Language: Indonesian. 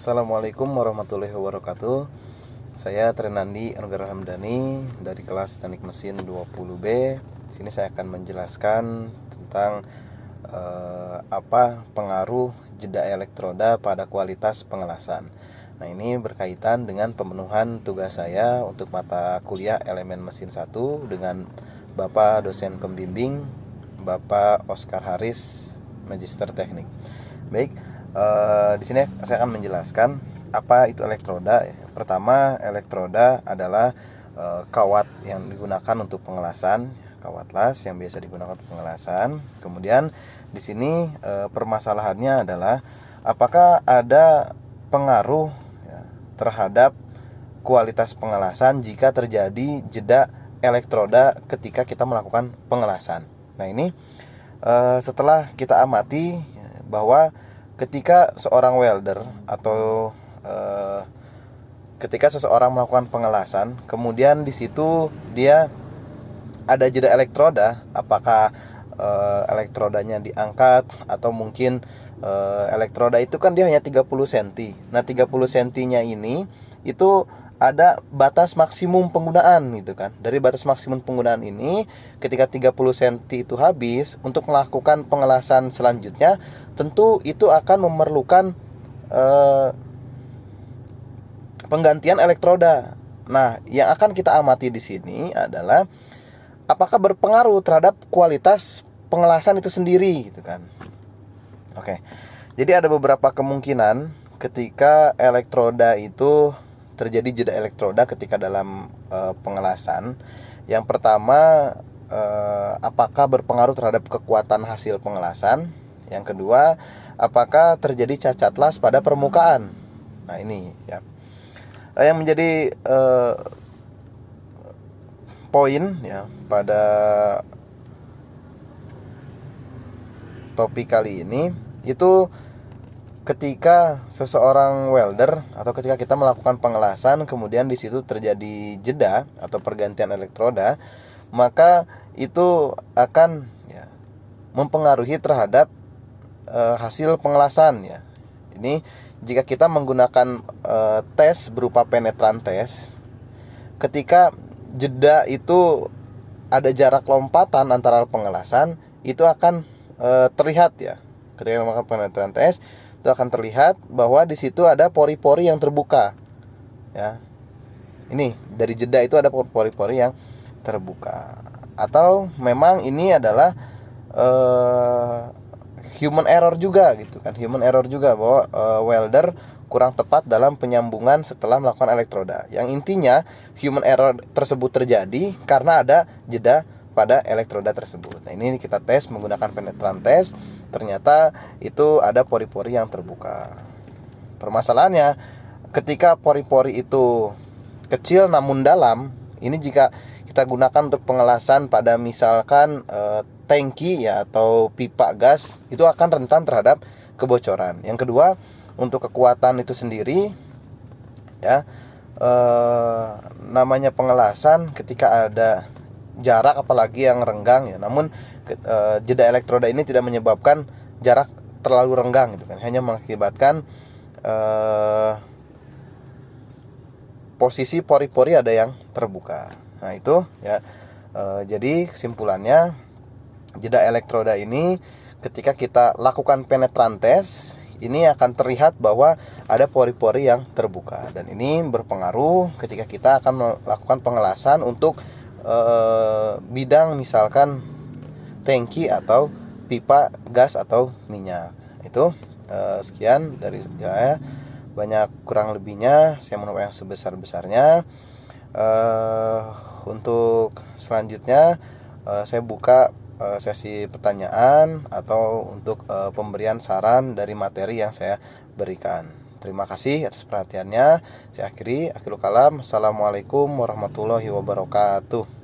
Assalamualaikum warahmatullahi wabarakatuh. Saya Trenandi Anugerah Hamdani dari kelas Teknik Mesin 20B. Di sini saya akan menjelaskan tentang apa pengaruh jeda elektroda pada kualitas pengelasan. Nah, ini berkaitan dengan pemenuhan tugas saya untuk mata kuliah elemen mesin 1 dengan Bapak dosen pembimbing Bapak Oscar Haris, Magister Teknik. Baik, di sini saya akan menjelaskan apa itu elektroda. Pertama, elektroda adalah kawat yang digunakan untuk pengelasan, kawat las yang biasa digunakan untuk pengelasan. Kemudian di sini permasalahannya adalah apakah ada pengaruh terhadap kualitas pengelasan jika terjadi jeda elektroda ketika kita melakukan pengelasan. Nah, ini setelah kita amati bahwa ketika seorang welder atau ketika seseorang melakukan pengelasan, kemudian di situ dia ada jeda elektroda, apakah elektrodanya diangkat atau mungkin elektroda itu kan dia hanya 30 cm. Nah, 30 cm-nya ini itu ada batas maksimum penggunaan gitu kan. Dari batas maksimum penggunaan ini, ketika 30 cm itu habis, untuk melakukan pengelasan selanjutnya tentu itu akan memerlukan penggantian elektroda. Nah, yang akan kita amati di sini adalah apakah berpengaruh terhadap kualitas pengelasan itu sendiri gitu kan. Oke. Jadi ada beberapa kemungkinan ketika elektroda itu terjadi jeda elektroda ketika dalam pengelasan. Yang pertama, apakah berpengaruh terhadap kekuatan hasil pengelasan. Yang kedua, apakah terjadi cacat las pada permukaan. Nah, ini ya yang menjadi poin ya pada topik kali ini itu ketika seseorang welder atau ketika kita melakukan pengelasan, kemudian di situ terjadi jeda atau pergantian elektroda, maka itu akan mempengaruhi terhadap hasil pengelasan ya. Ini jika kita menggunakan tes berupa penetran tes, ketika jeda itu ada jarak lompatan antara pengelasan, itu akan terlihat ya. Ketika melakukan penetran tes, itu akan terlihat bahwa di situ ada pori-pori yang terbuka. Ya. Ini dari jeda itu ada pori-pori yang terbuka. Atau memang ini adalah human error juga gitu kan. Human error juga bahwa welder kurang tepat dalam penyambungan setelah melakukan elektroda. Yang intinya human error tersebut terjadi karena ada jeda pada elektroda tersebut. Nah, ini kita tes menggunakan penetran tes, ternyata itu ada pori-pori yang terbuka. Permasalahannya ketika pori-pori itu kecil namun dalam, ini jika kita gunakan untuk pengelasan pada misalkan tangki ya atau pipa gas, itu akan rentan terhadap kebocoran. Yang kedua, untuk kekuatan itu sendiri ya, namanya pengelasan ketika ada jarak apalagi yang renggang ya, namun jeda elektroda ini tidak menyebabkan jarak terlalu renggang gitu kan, hanya mengakibatkan posisi pori-pori ada yang terbuka. Nah, itu ya, jadi kesimpulannya jeda elektroda ini ketika kita lakukan penetran tes, ini akan terlihat bahwa ada pori-pori yang terbuka, dan ini berpengaruh ketika kita akan melakukan pengelasan untuk bidang misalkan tangki atau pipa gas atau minyak. Itu sekian dari saya. Banyak kurang lebihnya saya mohon maaf yang sebesar-besarnya. Untuk selanjutnya saya buka sesi pertanyaan atau untuk pemberian saran dari materi yang saya berikan. Terima kasih atas perhatiannya. Saya akhiri. Akhirul kalam. Assalamualaikum warahmatullahi wabarakatuh.